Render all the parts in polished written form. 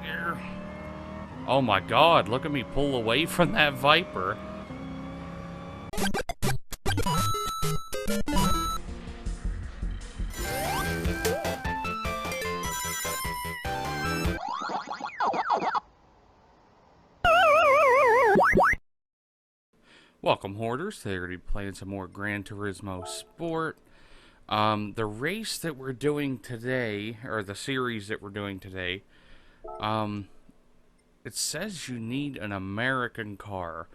here. Oh my god, look at me pull away from that Viper. Welcome, Hoarders. Today we're going to be playing some more Gran Turismo Sport. The race that we're doing today, or the series that we're doing today, it says you need an American car,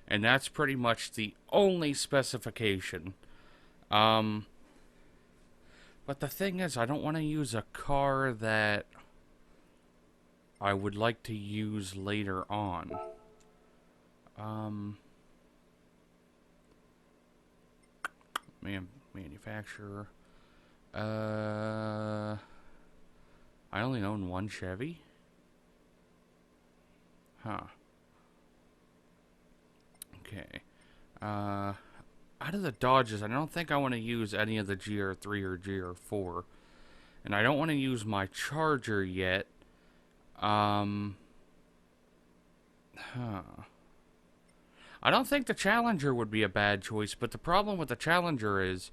and that's pretty much the only specification. But the thing is, I don't want to use a car that I would like to use later on. Manufacturer. I only own one Chevy? Huh. Okay. Out of the Dodges, I don't think I want to use any of the GR3 or GR4. And I don't want to use my Charger yet. Huh. I don't think the Challenger would be a bad choice, but the problem with the Challenger is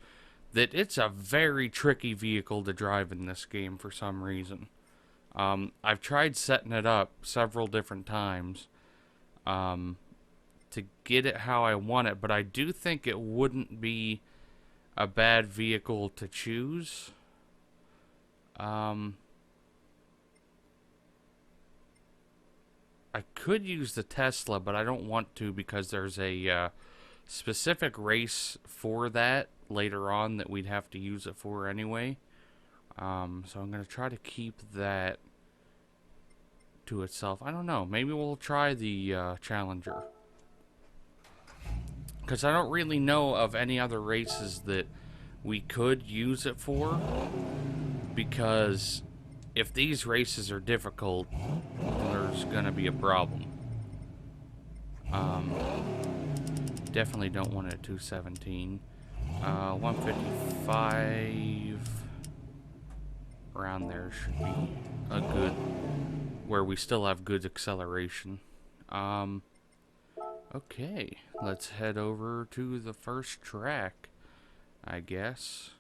that it's a very tricky vehicle to drive in this game for some reason. I've tried setting it up several different times to get it how I want it, but I do think it wouldn't be a bad vehicle to choose. I could use the Tesla, but I don't want to because there's a specific race for that later on that we'd have to use it for anyway. So I'm going to try to keep that to itself. I don't know. Maybe we'll try the Challenger. Because I don't really know of any other races that we could use it for. Because if these races are difficult, there's gonna be a problem. Definitely don't want it at 217. 155 around there should be a good, where we still have good acceleration. Okay, let's head over to the first track, I guess.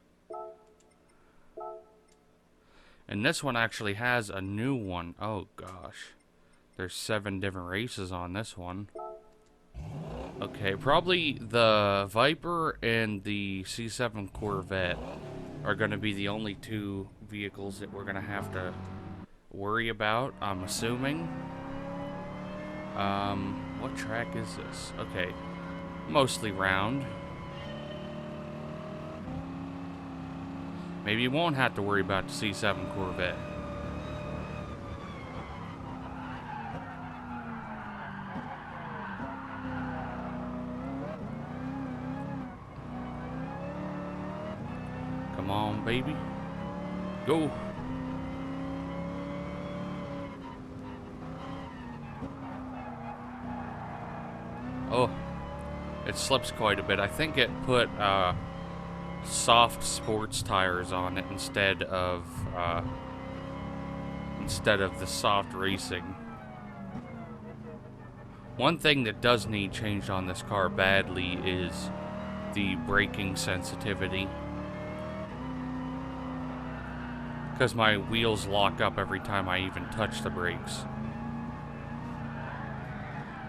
And this one actually has a new one. Oh gosh. There's 7 different races on this one. Okay, probably the Viper and the C7 Corvette are going to be the only 2 vehicles that we're going to have to worry about, I'm assuming. What track is this? Okay, mostly round. Maybe you won't have to worry about the C7 Corvette. Come on, baby. Go. Oh, it slips quite a bit. I think it put, soft sports tires on it instead of the soft racing. One thing that does need changed on this car badly is the braking sensitivity, because my wheels lock up every time I even touch the brakes.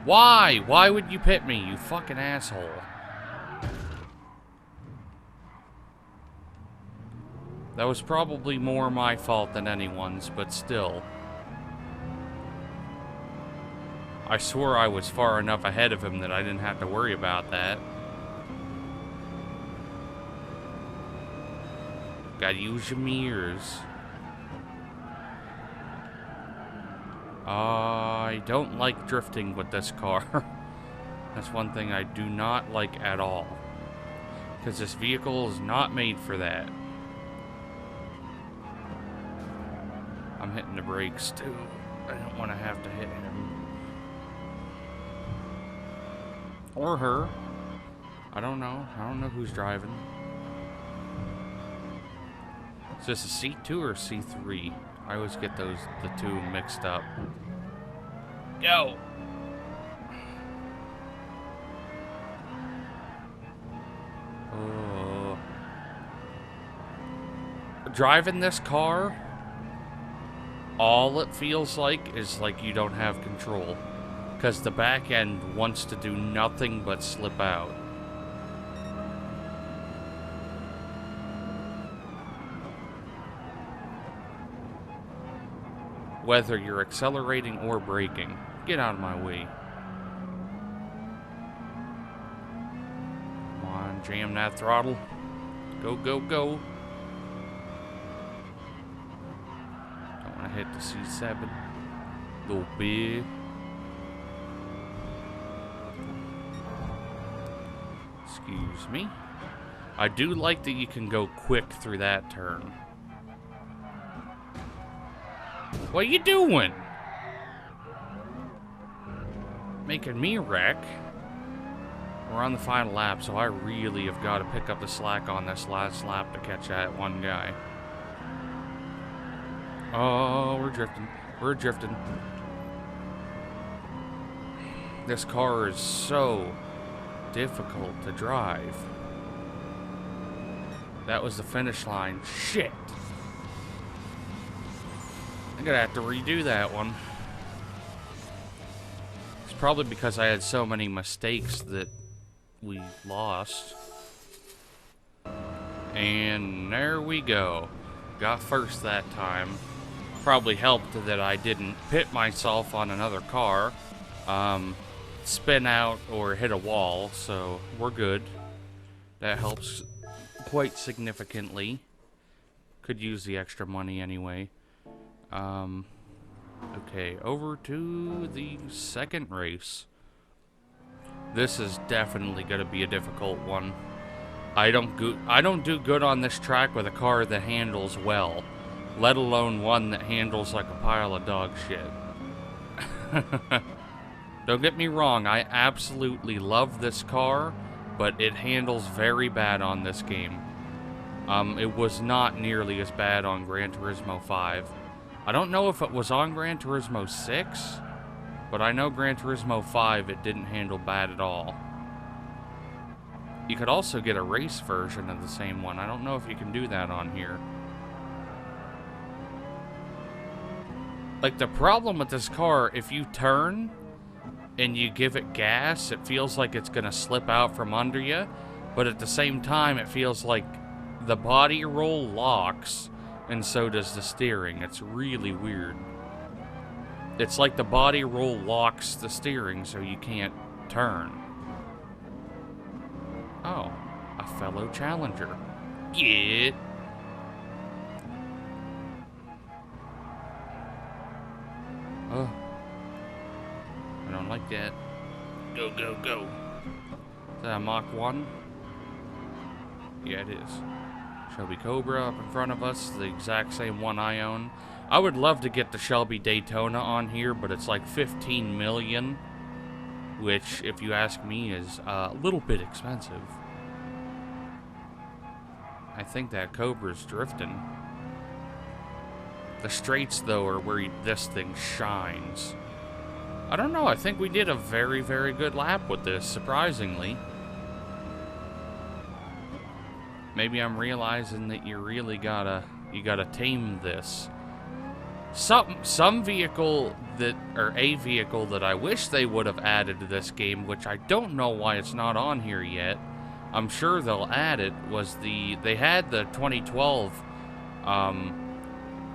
Why would you pit me, you fucking asshole? That was probably more my fault than anyone's, but still. I swore I was far enough ahead of him that I didn't have to worry about that. Gotta use your mirrors. I don't like drifting with this car. That's one thing I do not like at all. Because this vehicle is not made for that. I'm hitting the brakes too. I don't want to have to hit him. Or her. I don't know. I don't know who's driving. Is this a C2 or C3? I always get the two mixed up. Go! Oh. Driving this car, all it feels like is like you don't have control. Because the back end wants to do nothing but slip out. Whether you're accelerating or braking. Get out of my way. Come on, jam that throttle. Go, go, go. Don't want to hit the C7. Little bit. Excuse me. I do like that you can go quick through that turn. What are you doing? Making me wreck. We're on the final lap, so I really have got to pick up the slack on this last lap to catch that one guy. Oh, we're drifting. We're drifting. This car is so difficult to drive. That was the finish line. Shit. I'm gonna have to redo that one. It's probably because I had so many mistakes that we lost. And there we go. Got first that time. Probably helped that I didn't pit myself on another car, spin out, or hit a wall, so we're good. That helps quite significantly. Could use the extra money anyway. Okay, over to the second race. This is definitely going to be a difficult one. I don't do good on this track with a car that handles well, let alone one that handles like a pile of dog shit. Don't get me wrong, I absolutely love this car, but it handles very bad on this game. It was not nearly as bad on Gran Turismo 5. I don't know if it was on Gran Turismo 6, but I know Gran Turismo 5 it didn't handle bad at all. You could also get a race version of the same one. I don't know if you can do that on here. Like, the problem with this car, if you turn and you give it gas, it feels like it's gonna slip out from under you, but at the same time, it feels like the body roll locks, and so does the steering. It's really weird. It's like the body roll locks the steering, so you can't turn. Oh, a fellow challenger. Yeah. Oh. I don't like that. Go, go, go. Is that a Mach 1? Yeah, it is. Shelby Cobra up in front of us, the exact same one I own. I would love to get the Shelby Daytona on here, but it's like 15 million, which, if you ask me, is a little bit expensive. I think that Cobra's drifting. The straights, though, are where this thing shines. I don't know, I think we did a very, very good lap with this, surprisingly. Maybe I'm realizing that you really gotta tame this. Some vehicle that, or a vehicle that I wish they would have added to this game, which I don't know why it's not on here yet. I'm sure they'll add it. They had the 2012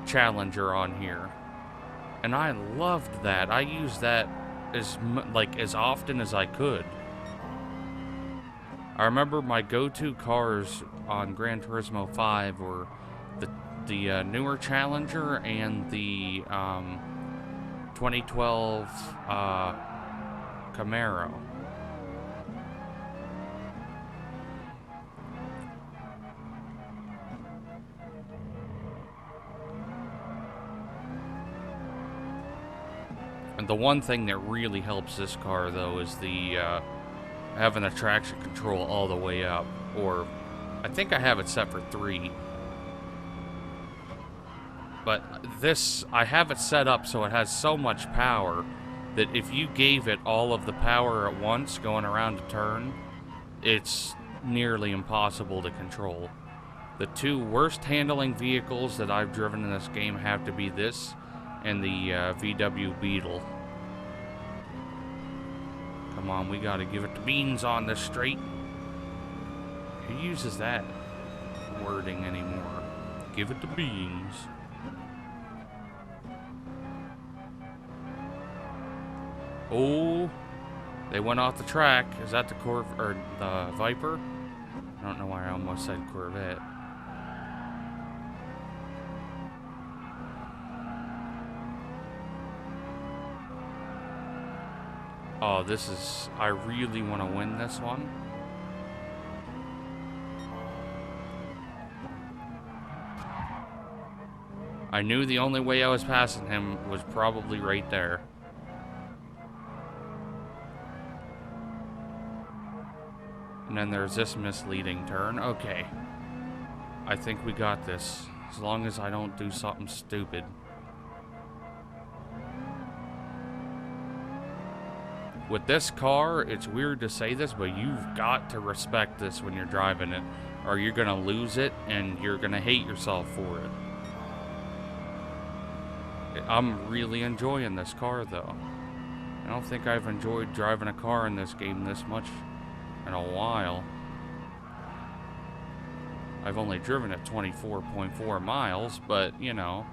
Challenger on here, and I loved that. I used that as often as I could. I remember my go-to cars on Gran Turismo 5 were the newer Challenger and the 2012 Camaro. And the one thing that really helps this car, though, is the having the traction control all the way up. Or, I think I have it set for 3. But this, I have it set up so it has so much power that if you gave it all of the power at once going around a turn, it's nearly impossible to control. The two worst handling vehicles that I've driven in this game have to be this and the VW Beetle. Come on, we gotta give it the beans on this straight. Who uses that wording anymore? Give it the beans. Oh, they went off the track. Is that the or the Viper? I don't know why I almost said Corvette. Oh, this is... I really want to win this one. I knew the only way I was passing him was probably right there. And then there's this misleading turn. Okay. I think we got this. As long as I don't do something stupid. With this car, it's weird to say this, but you've got to respect this when you're driving it, or you're gonna lose it and you're gonna hate yourself for it. I'm really enjoying this car though. I don't think I've enjoyed driving a car in this game this much in a while. I've only driven it 24.4 miles, but you know.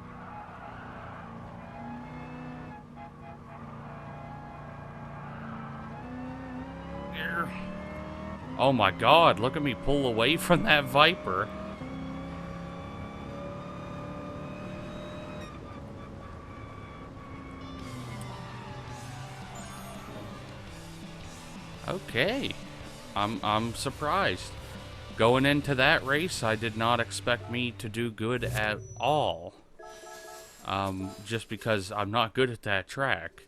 Oh my god, look at me pull away from that Viper. Okay. I'm surprised. Going into that race, I did not expect me to do good at all. Just because I'm not good at that track.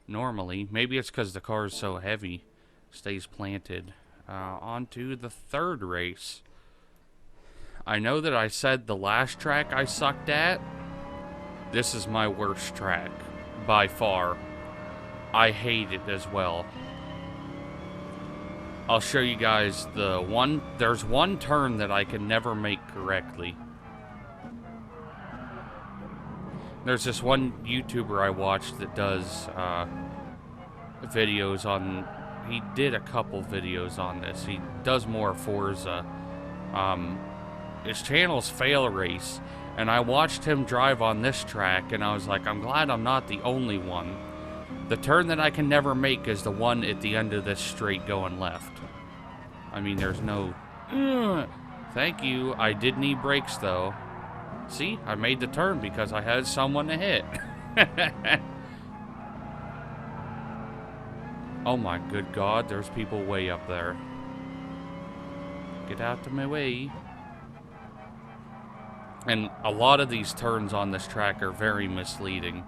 Normally. Maybe it's because the car is so heavy. Stays planted. On to the third race. I know that I said the last track I sucked at. This is my worst track. By far. I hate it as well. I'll show you guys the one. There's one turn that I can never make correctly. There's this one YouTuber I watched that does videos on... He did a couple videos on this. He does more Forza. His channel's Fail Race. And I watched him drive on this track, and I was like, I'm glad I'm not the only one. The turn that I can never make is the one at the end of this straight going left. I mean, there's no... Thank you. I did need brakes, though. See? I made the turn because I had someone to hit. Oh my good god, there's people way up there. Get out of my way. And a lot of these turns on this track are very misleading.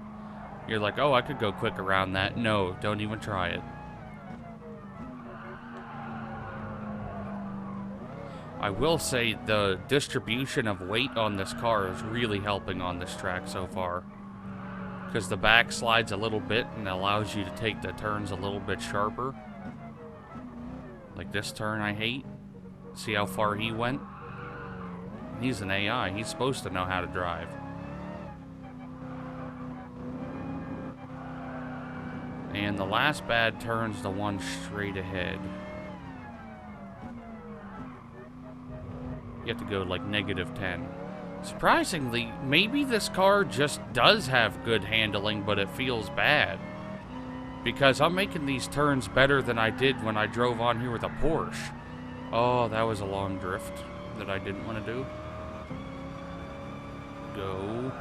You're like, oh, I could go quick around that. No, don't even try it. I will say the distribution of weight on this car is really helping on this track so far. Because the back slides a little bit and allows you to take the turns a little bit sharper. Like this turn I hate. See how far he went? He's an AI. He's supposed to know how to drive. And the last bad turn's the one straight ahead. You have to go like -10. Surprisingly, maybe this car just does have good handling, but it feels bad. Because I'm making these turns better than I did when I drove on here with a Porsche. Oh, that was a long drift that I didn't want to do. Go.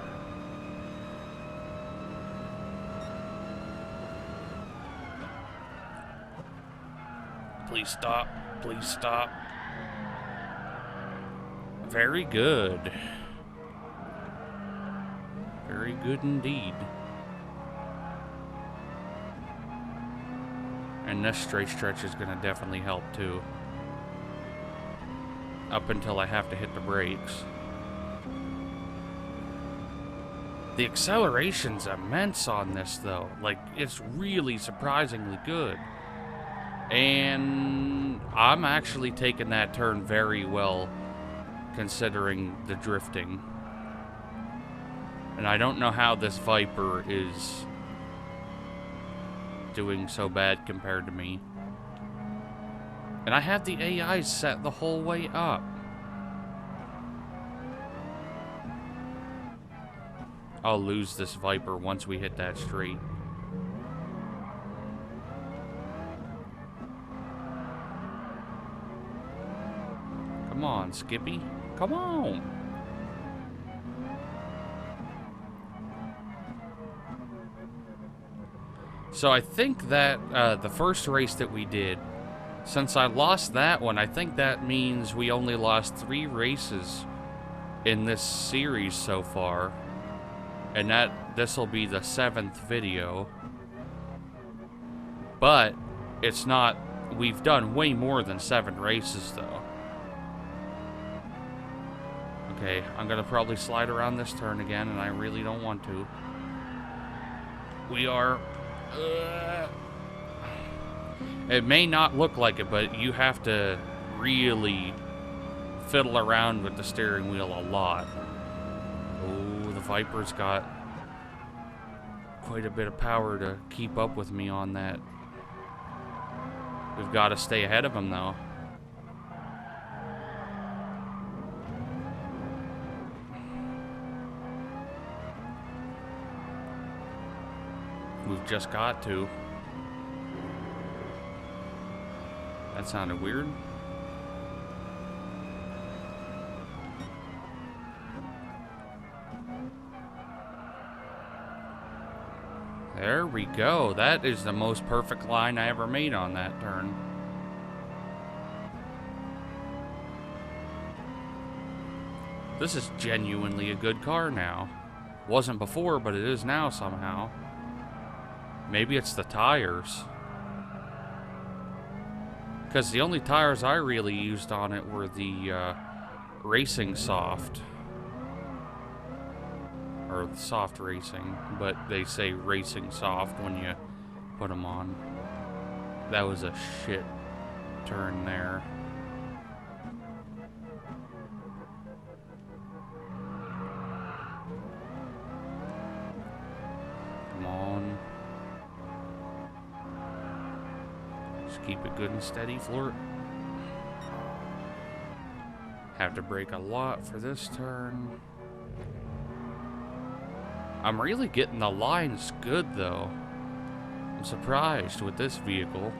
Please stop. Please stop. Very good. Very good indeed. And this straight stretch is going to definitely help too. Up until I have to hit the brakes. The acceleration's immense on this, though. Like, it's really surprisingly good. And I'm actually taking that turn very well, considering the drifting. And I don't know how this Viper is doing so bad compared to me. And I have the AI set the whole way up. I'll lose this Viper once we hit that straight. Come on, Skippy. Come on. So I think that the first race that we did, since I lost that one, I think that means we only lost 3 races in this series so far. And this will be the 7th video. But it's not, we've done way more than 7 races though. Okay, I'm gonna probably slide around this turn again, and I really don't want to. We are... It may not look like it, but you have to really fiddle around with the steering wheel a lot. Oh, the Viper's got quite a bit of power to keep up with me on that. We've got to stay ahead of him, though. We've just got to. That sounded weird. There we go. That is the most perfect line I ever made on that turn. This is genuinely a good car now. Wasn't before, but it is now somehow. Maybe it's the tires. Because the only tires I really used on it were the racing soft. Or soft racing, but they say racing soft when you put them on. That was a shit turn there. Come on. Just keep it good and steady, Flirt. Have to brake a lot for this turn. I'm really getting the lines good, though. I'm surprised with this vehicle.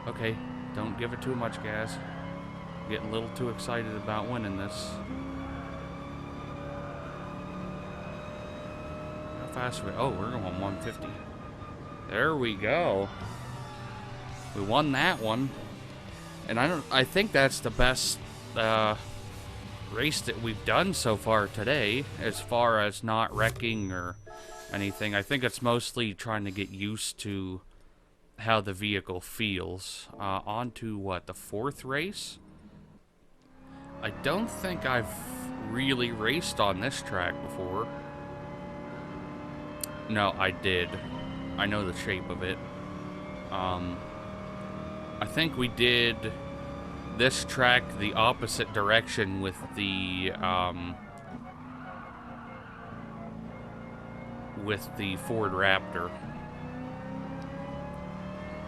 Okay, don't give it too much gas. Getting a little too excited about winning this. How fast are we? Oh, we're going 150. There we go. We won that one. And I think that's the best race that we've done so far today, as far as not wrecking or anything. I think it's mostly trying to get used to how the vehicle feels. On to what, the 4th race? I don't think I've really raced on this track before. No, I did. I know the shape of it. I think we did this track the opposite direction with the Ford Raptor.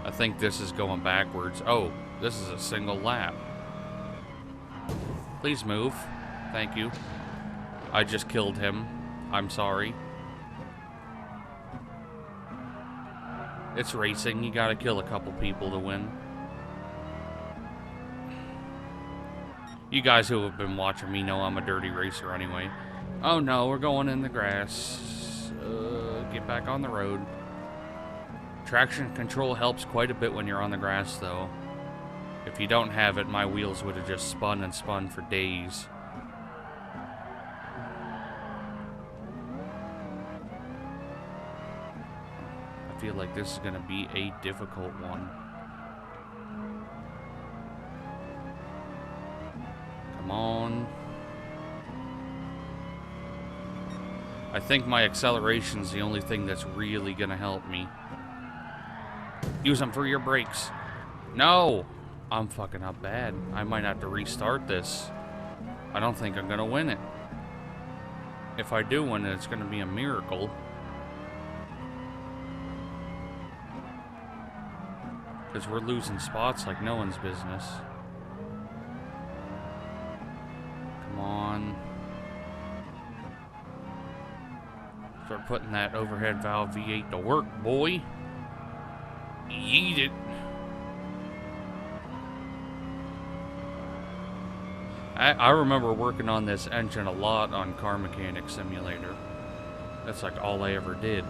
I think this is going backwards. Oh, this is a single lap. Please move. Thank you. I just killed him. I'm sorry. It's racing. You gotta kill a couple people to win. You guys who have been watching me know I'm a dirty racer anyway. Oh no, we're going in the grass. Get back on the road. Traction control helps quite a bit when you're on the grass, though. If you don't have it, my wheels would have just spun and spun for days. I feel like this is going to be a difficult one. Come on. I think my acceleration's the only thing that's really gonna help me. Use them for your brakes. No! I'm fucking up bad. I might have to restart this. I don't think I'm gonna win it. If I do win it, it's gonna be a miracle. Because we're losing spots like no one's business. Come on. Start putting that overhead valve V8 to work, boy. Yeet it. I remember working on this engine a lot on Car Mechanic Simulator. That's like all I ever did.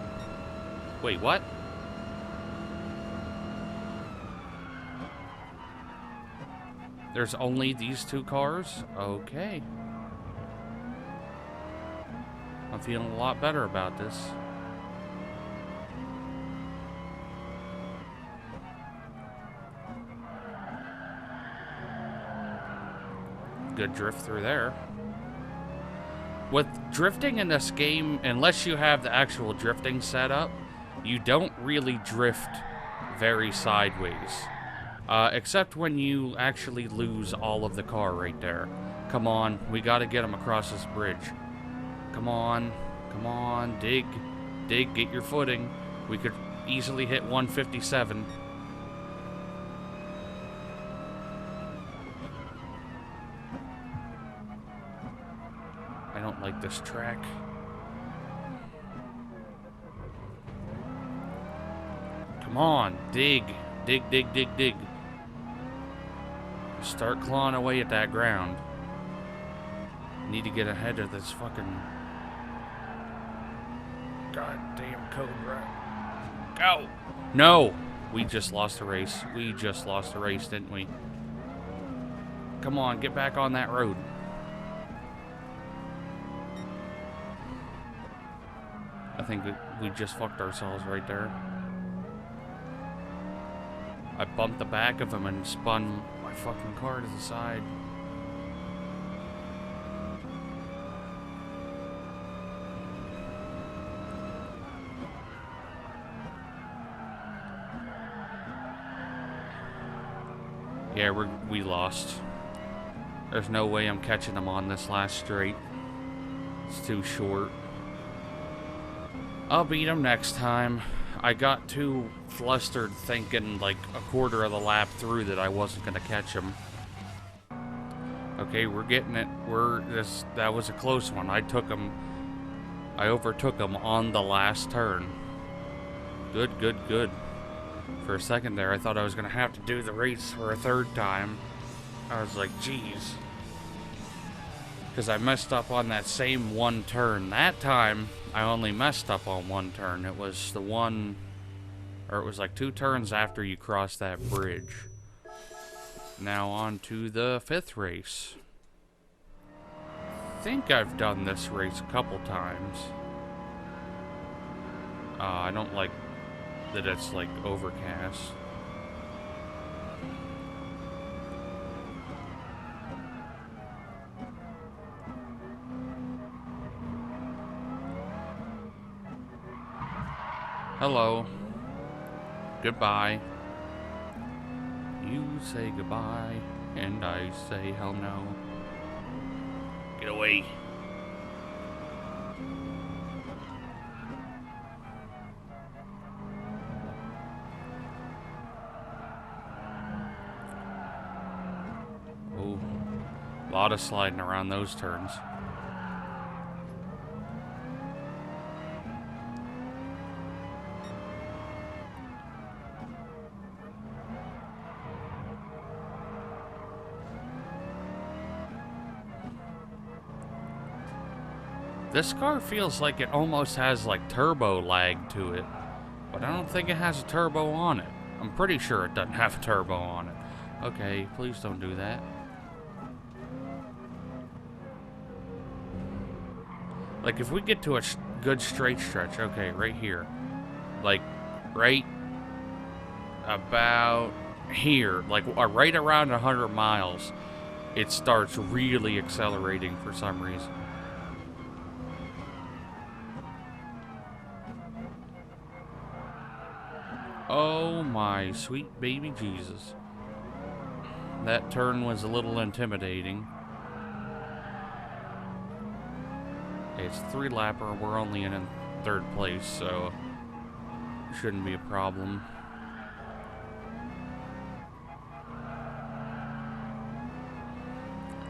Wait, what? There's only these two cars? Okay. I'm feeling a lot better about this. Good drift through there. With drifting in this game, unless you have the actual drifting set up, you don't really drift very sideways. Except when you actually lose all of the car right there. Come on, we gotta get him across this bridge. Come on, come on, dig, get your footing. We could easily hit 157. I don't like this track. Come on, dig. Start clawing away at that ground. Need to get ahead of this fucking goddamn Cobra. Go! No! We just lost a race. We just lost a race, didn't we? Come on, get back on that road. I think we just fucked ourselves right there. I bumped the back of him and spun my fucking car to the side. Yeah, we lost. There's no way I'm catching them on this last straight. It's too short. I'll beat them next time. I got too flustered thinking like a quarter of the lap through that I wasn't gonna catch him. Okay, we're getting it. That was a close one. I overtook him on the last turn. Good. For a second there, I thought I was gonna have to do the race for a third time. I was like, geez. Because I messed up on that same one turn. That time, I only messed up on one turn. It was the one, or it was like 2 turns after you cross that bridge. Now on to the 5th race. I think I've done this race a couple times. I don't like that it's like overcast. Hello. Goodbye. You say goodbye, and I say hell no. Get away. Oh, a lot of sliding around those turns. This car feels like it almost has like turbo lag to it, but I don't think it has a turbo on it. I'm pretty sure it doesn't have a turbo on it. Okay, please don't do that. Like if we get to a good straight stretch, okay, right here. Like right about here, like right around 100 miles, it starts really accelerating for some reason. Oh my sweet baby Jesus. That turn was a little intimidating. It's 3-lapper, we're only in 3rd place, so shouldn't be a problem.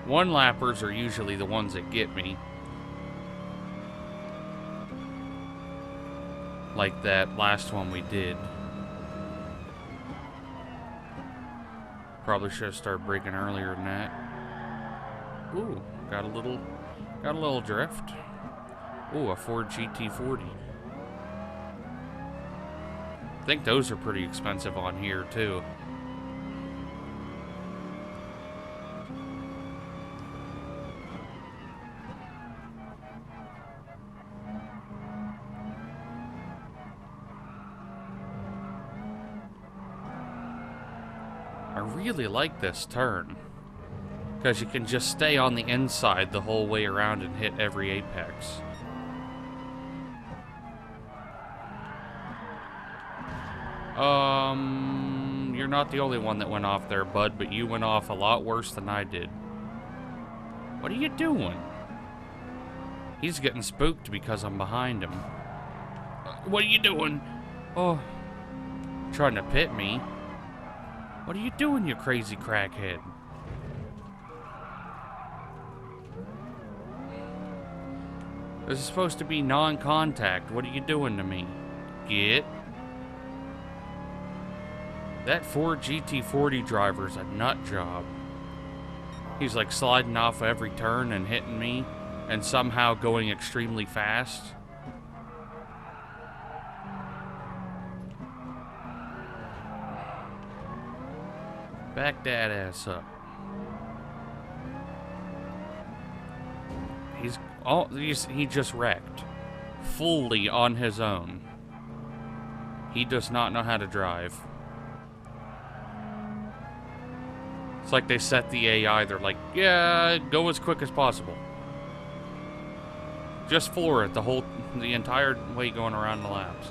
One-lappers are usually the ones that get me. Like that last one we did. Probably should have started braking earlier than that. Ooh, got a little drift. Ooh, a Ford GT40. I think those are pretty expensive on here too. I really like this turn, because you can just stay on the inside the whole way around and hit every apex. You're not the only one that went off there, bud, but you went off a lot worse than I did. What are you doing? He's getting spooked because I'm behind him. What are you doing? Oh, trying to pit me. What are you doing, you crazy crackhead? This is supposed to be non-contact. What are you doing to me? Get. That Ford GT40 driver's a nut job. He's like sliding off every turn and hitting me, and somehow going extremely fast. Back that ass up. He just wrecked. Fully on his own. He does not know how to drive. It's like they set the AI, they're like, yeah, go as quick as possible. Just floor it the entire way going around the laps.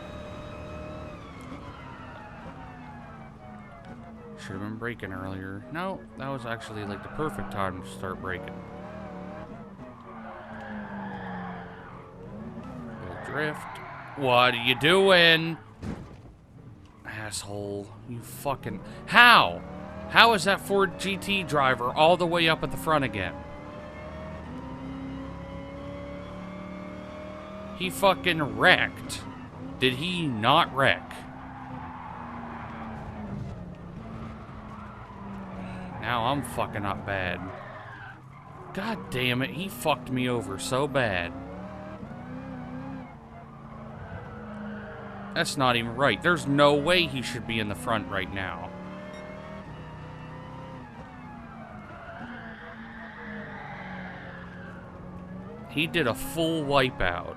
Should have been braking earlier. No, that was actually like the perfect time to start braking. Little drift. What are you doing? Asshole. You fucking... How? How is that Ford GT driver all the way up at the front again? He fucking wrecked. Did he not wreck? Now I'm fucking up bad. God damn it, he fucked me over so bad. That's not even right. There's no way he should be in the front right now. He did a full wipeout.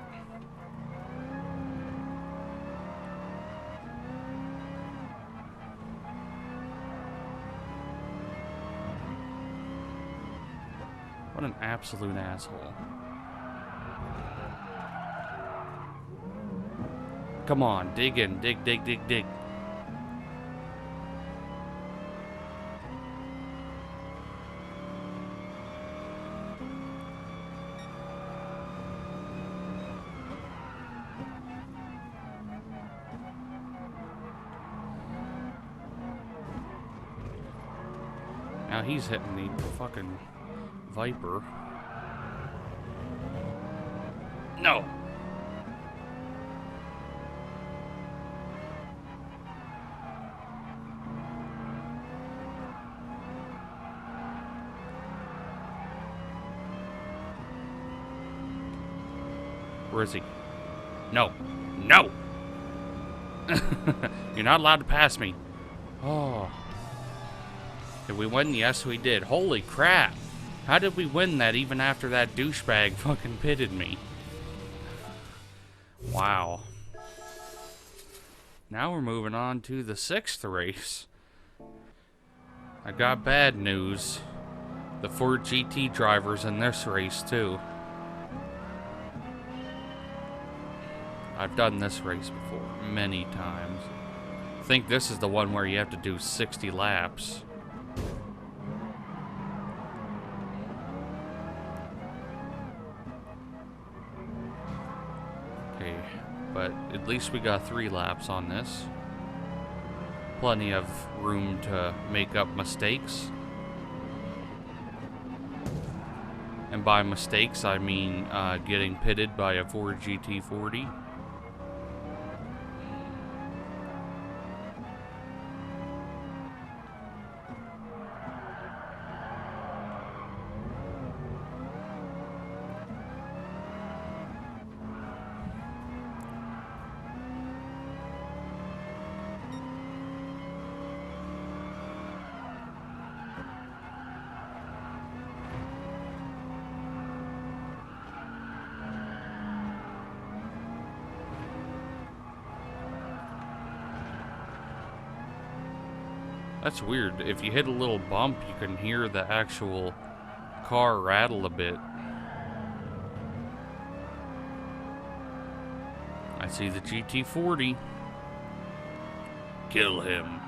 What an absolute asshole. Come on, dig in. Dig, dig, dig, dig. Now he's hitting the fucking Viper. No! Where is he? No. No! You're not allowed to pass me. Oh. Did we win? Yes, we did. Holy crap. How did we win that even after that douchebag fucking pitted me? Wow. Now we're moving on to the 6th race. I got bad news. The Ford GT driver's in this race too. I've done this race before, many times. I think this is the one where you have to do 60 laps. Okay, but at least we got 3 laps on this. Plenty of room to make up mistakes. And by mistakes, I mean getting pitted by a Ford GT40. That's weird. If you hit a little bump, you can hear the actual car rattle a bit. I see the GT40. Kill him.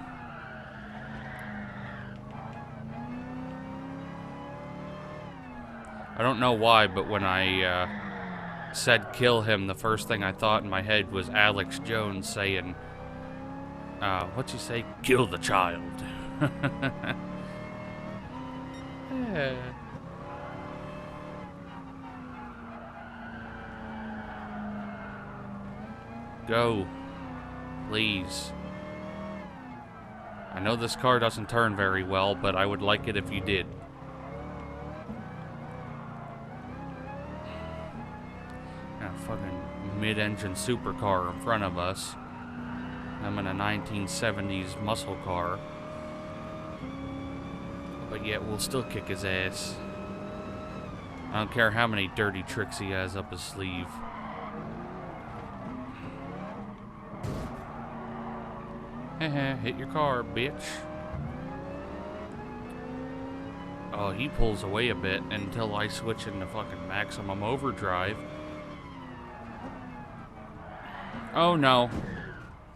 I don't know why, but when I said kill him, the first thing I thought in my head was Alex Jones saying, what'd you say? Kill the child. Yeah. Go. Please. I know this car doesn't turn very well, but I would like it if you did. Got a fucking mid-engine supercar in front of us. I'm in a 1970s muscle car. But yet we'll still kick his ass. I don't care how many dirty tricks he has up his sleeve. Hit your car, bitch. Oh, he pulls away a bit until I switch into fucking maximum overdrive. Oh no.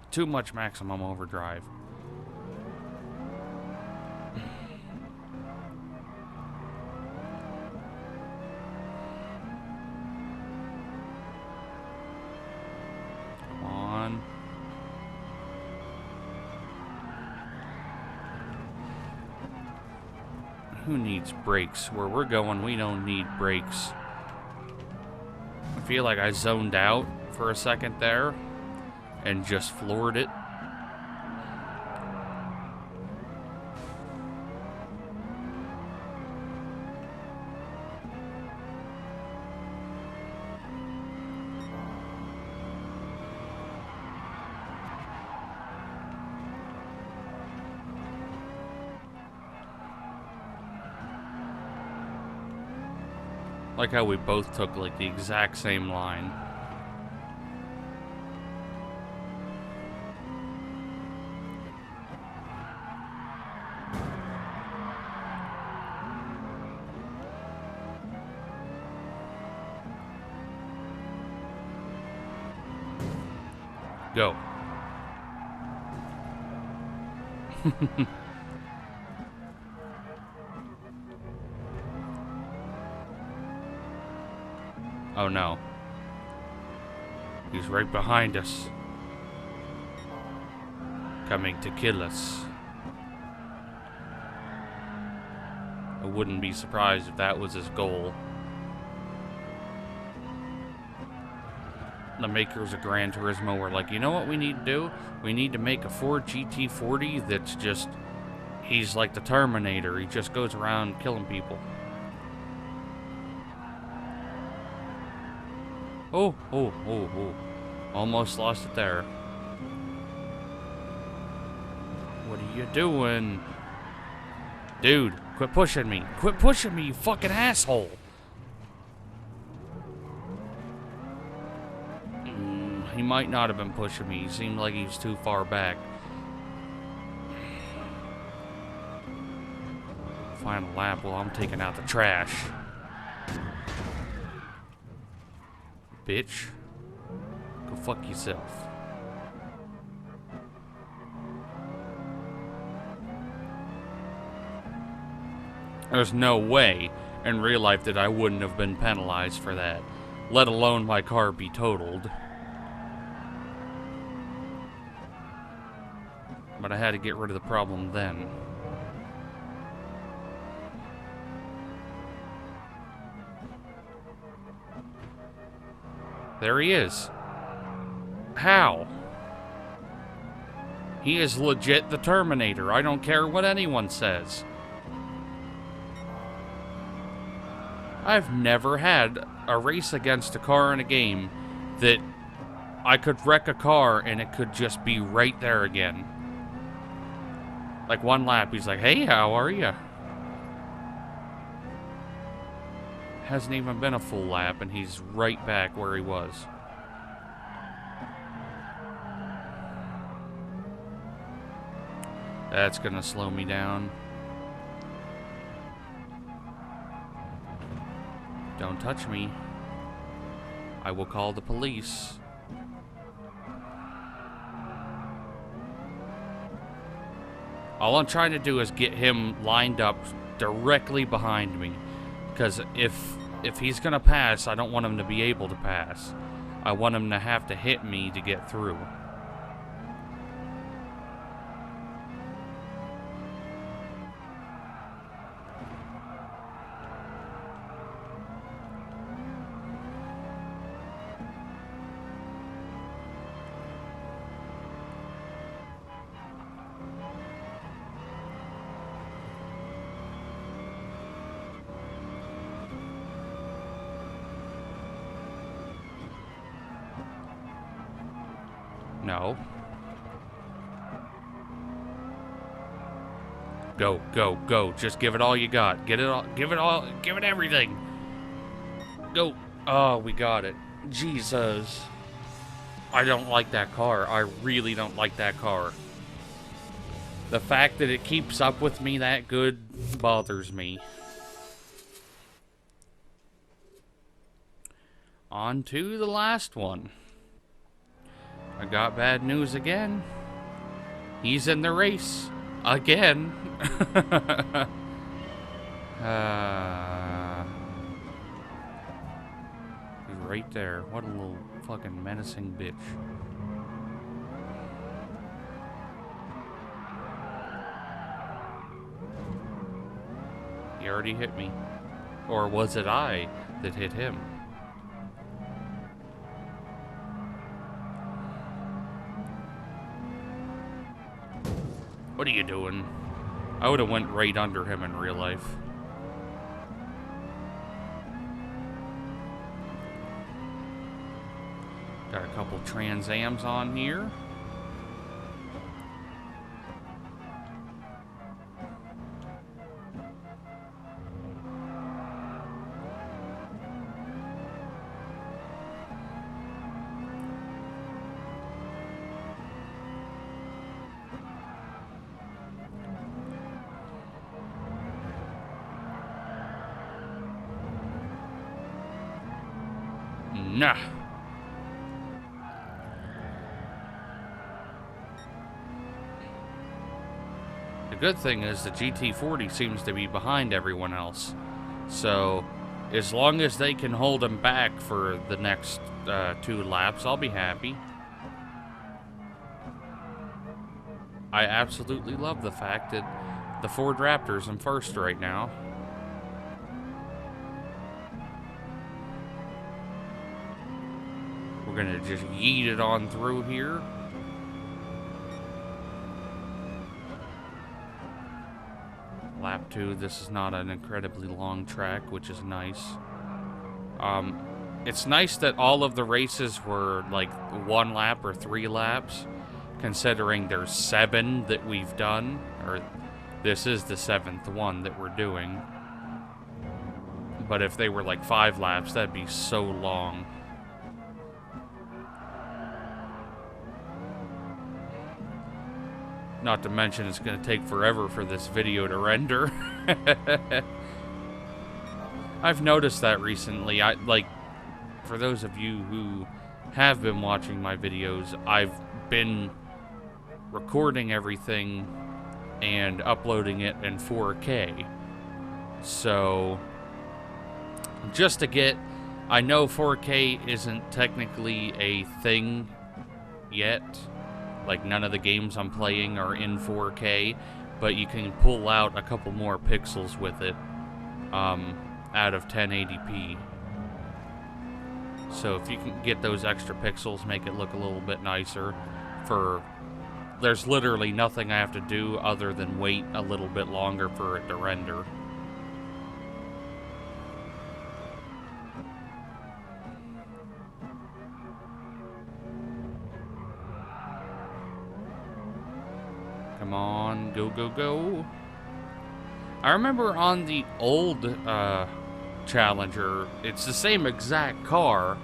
Too much maximum overdrive. Come on. Who needs brakes? Where we're going, we don't need brakes. I feel like I zoned out for a second there and just floored it. Like how we both took like the exact same line. Go. Oh no. He's right behind us. Coming to kill us. I wouldn't be surprised if that was his goal. The makers of Gran Turismo were like, you know what we need to do? We need to make a Ford GT40 that's just... He's like the Terminator. He just goes around killing people. Oh. Almost lost it there. What are you doing? Dude, quit pushing me. Quit pushing me, you fucking asshole. He might not have been pushing me. He seemed like he was too far back. Final lap while I'm taking out the trash. Bitch. Go fuck yourself. There's no way in real life that I wouldn't have been penalized for that, let alone my car be totaled. But I had to get rid of the problem then. There he is. How? He is legit the Terminator. I don't care what anyone says. I've never had a race against a car in a game that I could wreck a car and it could just be right there again. Like one lap, he's like, hey, how are you? Hasn't even been a full lap and he's right back where he was. That's gonna slow me down. Don't touch me. I will call the police. All I'm trying to do is get him lined up directly behind me. Because if he's gonna pass, I don't want him to be able to pass. I want him to have to hit me to get through. No. Go, go, go. Just give it all you got. Get it all, give it everything. Go. Oh, we got it. Jesus. I don't like that car. I really don't like that car. The fact that it keeps up with me that good bothers me. On to the last one. I got bad news again. He's in the race. Again. He's right there. What a little fucking menacing bitch. He already hit me. Or was it I that hit him? What are you doing? I would have went right under him in real life. Got a couple Trans Ams on here. Nah. The good thing is the GT40 seems to be behind everyone else. So, as long as they can hold him back for the next 2 laps, I'll be happy. I absolutely love the fact that the Ford Raptor's in first right now. We're gonna just yeet it on through here. Lap 2, this is not an incredibly long track, which is nice. It's nice that all of the races were like 1 lap or 3 laps, considering there's 7 that we've done, or this is the 7th one that we're doing. But if they were like 5 laps, that'd be so long. Not to mention it's going to take forever for this video to render. I've noticed that recently. For those of you who have been watching my videos, I've been recording everything and uploading it in 4K. So, just to get... I know 4K isn't technically a thing yet. Like, none of the games I'm playing are in 4K, but you can pull out a couple more pixels with it out of 1080p. So if you can get those extra pixels, make it look a little bit nicer. There's literally nothing I have to do other than wait a little bit longer for it to render. Come on, go, go, go. I remember on the old Challenger, it's the same exact car,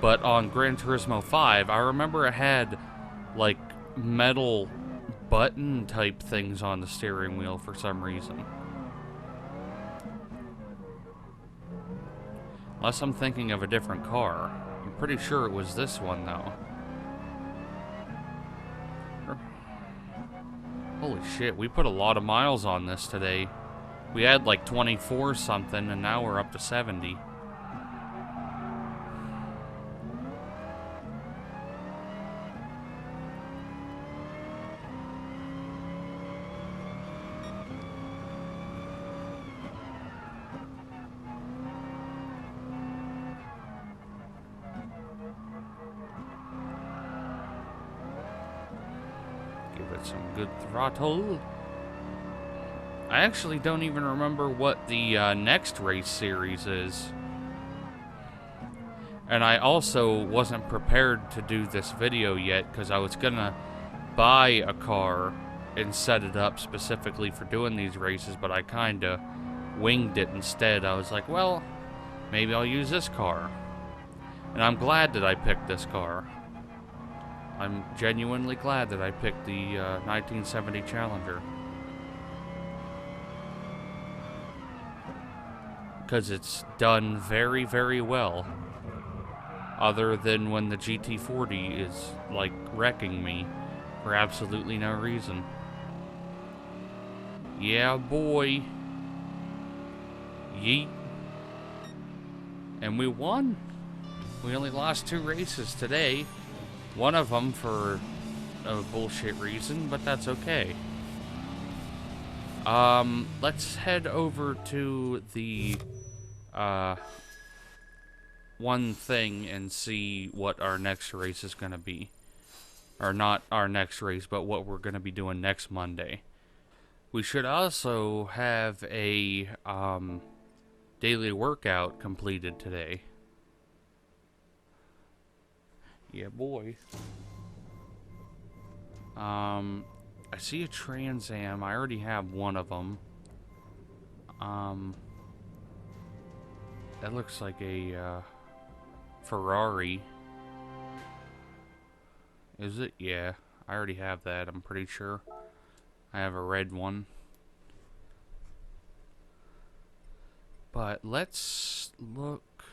but on Gran Turismo 5, I remember it had, like, metal button type things on the steering wheel for some reason. Unless I'm thinking of a different car. I'm pretty sure it was this one, though. Holy shit, we put a lot of miles on this today. We had like 24 something, and now we're up to 70. Give it some good throttle. I actually don't even remember what the next race series is. And I also wasn't prepared to do this video yet because I was gonna buy a car and set it up specifically for doing these races, but I kinda winged it instead. I was like, well, maybe I'll use this car. And I'm glad that I picked this car. I'm genuinely glad that I picked the 1970 Challenger. Because it's done very, very well. Other than when the GT40 is, like, wrecking me for absolutely no reason. Yeah, boy. Yeet. And we won. We only lost 2 races today. One of them for a bullshit reason, but that's okay. Let's head over to the one thing and see what our next race is going to be. Or not our next race, but what we're going to be doing next Monday. We should also have a daily workout completed today. Yeah, boy. I see a Trans Am. I already have one of them. That looks like a Ferrari. Is it? Yeah, I already have that, I'm pretty sure. I have a red one. But let's look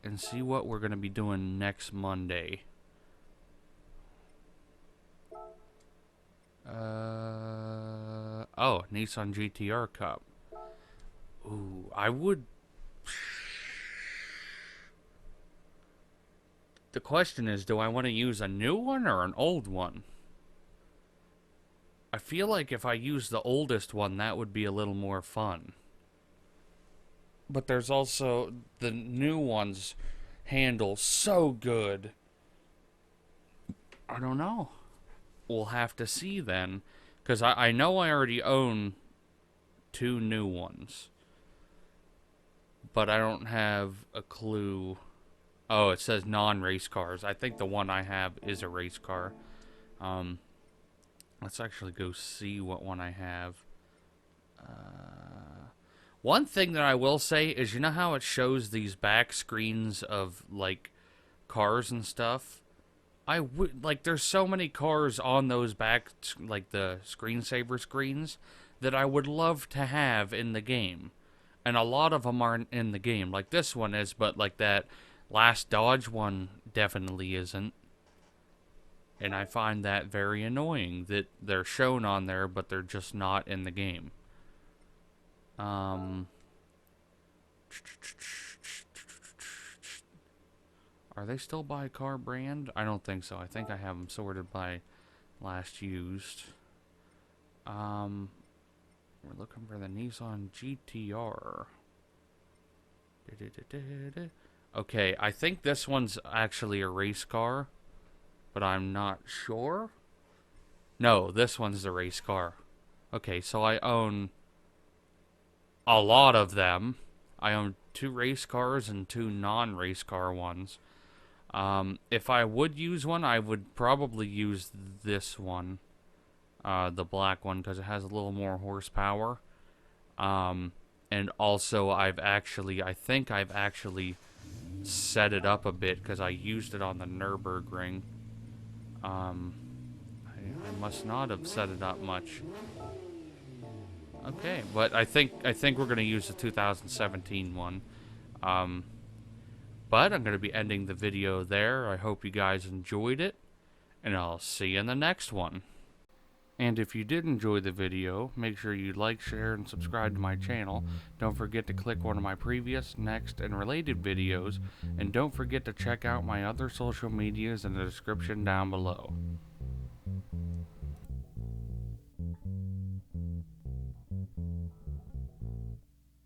and see what we're going to be doing next Monday. Oh, Nissan GTR Cup. Ooh, I would... The question is, do I want to use a new one or an old one? I feel like if I use the oldest one, that would be a little more fun. But there's also... The new ones handle so good. I don't know. We'll have to see then. Because I know I already own 2 new ones. But I don't have a clue. Oh, it says non-race cars. I think the one I have is a race car. Let's actually go see what one I have. One thing that I will say is, you know how it shows these back screens of, like, cars and stuff? I would, like, there's so many cars on those back, like, the screensaver screens, that I would love to have in the game. And a lot of them aren't in the game. Like, this one is, but, like, that last Dodge one definitely isn't. And I find that very annoying, that they're shown on there, but they're just not in the game. Are they still by car brand? I don't think so. I think I have them sorted by last used. We're looking for the Nissan GTR. Okay, I think this one's actually a race car, but I'm not sure. No, this one's the race car. Okay, so I own a lot of them. I own 2 race cars and 2 non-race car ones. If I would use one, I would probably use this one, the black one, because it has a little more horsepower. And also I think I've actually set it up a bit because I used it on the Nürburgring. I must not have set it up much. Okay, but I think we're gonna use the 2017 one. But I'm gonna be ending the video there. I hope you guys enjoyed it, and I'll see you in the next one. And if you did enjoy the video, make sure you like, share, and subscribe to my channel. Don't forget to click one of my previous, next, and related videos. And don't forget to check out my other social medias in the description down below.